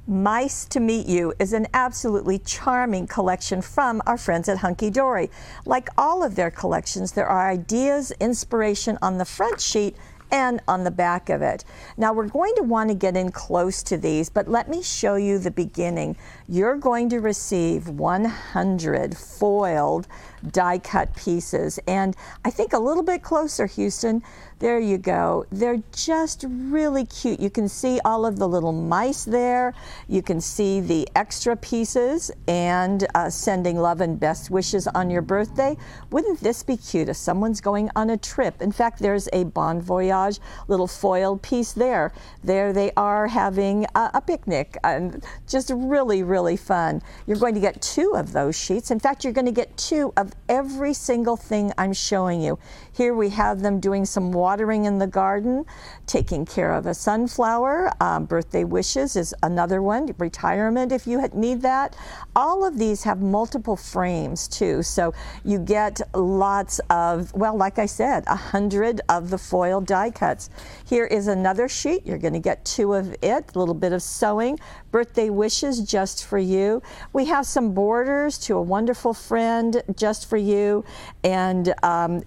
Mice to Meet You is an absolutely charming collection from our friends at Hunkydory. Like all of their collections, there are ideas, inspiration on the front sheet and on the back of it. Now we're going to want to get in close to these, but let me show you the beginning. You're going to receive 100 foiled die-cut pieces, and I think a little bit closer, Houston. There you go. They're just really cute. You can see all of the little mice there. You can see the extra pieces and sending love and best wishes on your birthday. Wouldn't this be cute if someone's going on a trip? In fact, there's a Bon Voyage little foiled piece there. There they are having a picnic, and just really, really fun. You're going to get 2 of those sheets. In fact, you're going to get 2 of every single thing I'm showing you. Here we have them doing some watering in the garden, taking care of a sunflower. Birthday wishes is another one. Retirement if you need that. All of these have multiple frames too, so you get lots of, well, like I said, 100 of the foil die cuts. Here is another sheet. You're going to get 2 of it, a little bit of sewing. Birthday wishes just for you. We have some borders to a wonderful friend just for you, and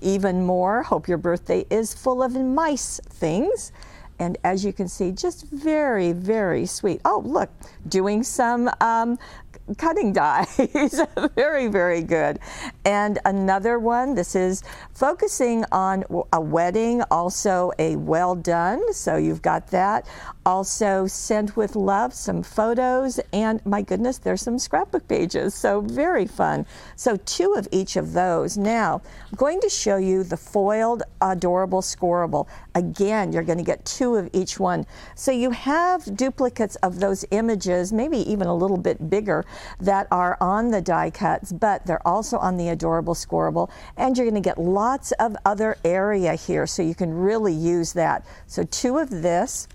even more. Hope your birthday is full of mice things. And as you can see, just very, very sweet. Oh, look, doing some cutting dies. Very, very good. And another one, this is focusing on a wedding, also a well done. So you've got that. Also sent with love, some photos, and my goodness, there's some scrapbook pages. So very fun. So 2 of each of those. Now, I'm going to show you the foiled adorable scoreable. Again, you're going to get 2 of each one. So you have duplicates of those images, maybe even a little bit bigger, that are on the die cuts, but they're also on the adorable scoreable, and you're going to get lots of other area here, so you can really use that. So 2 of this,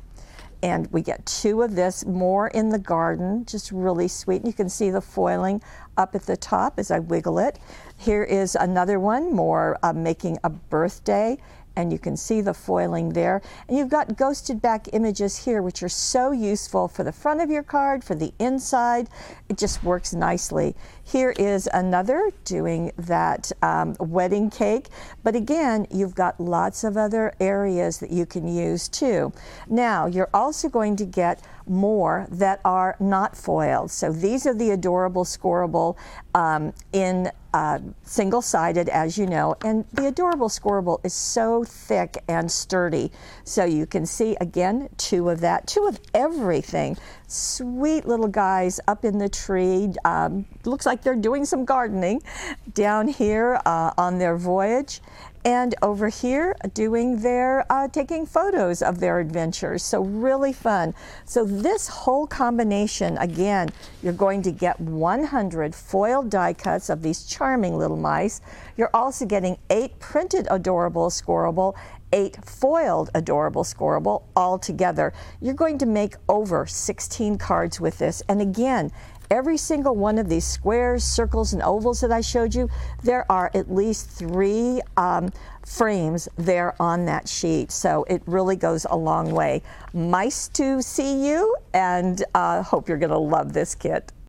and we get 2 of this, more in the garden, just really sweet. And you can see the foiling up at the top as I wiggle it. Here is another one, more making a birthday, and you can see the foiling there. And you've got ghosted back images here, which are so useful for the front of your card, for the inside. It just works nicely. Here is another doing that wedding cake. But again, you've got lots of other areas that you can use too. Now, you're also going to get more that are not foiled. So these are the adorable scoreable in single-sided, as you know, and the adorable scoreable is so thick and sturdy. So you can see, again, 2 of that, 2 of everything. Sweet little guys up in the tree. Looks like they're doing some gardening down here on their voyage. And over here doing their, taking photos of their adventures. So really fun. So this whole combination, again, you're going to get 100 foiled die cuts of these charming little mice. You're also getting 8 printed adorable scoreable, 8 foiled adorable scoreable all together. You're going to make over 16 cards with this. And again, every single one of these squares, circles, and ovals that I showed you, there are at least 3 frames there on that sheet. So it really goes a long way. Mice to see you, and hope you're going to love this kit.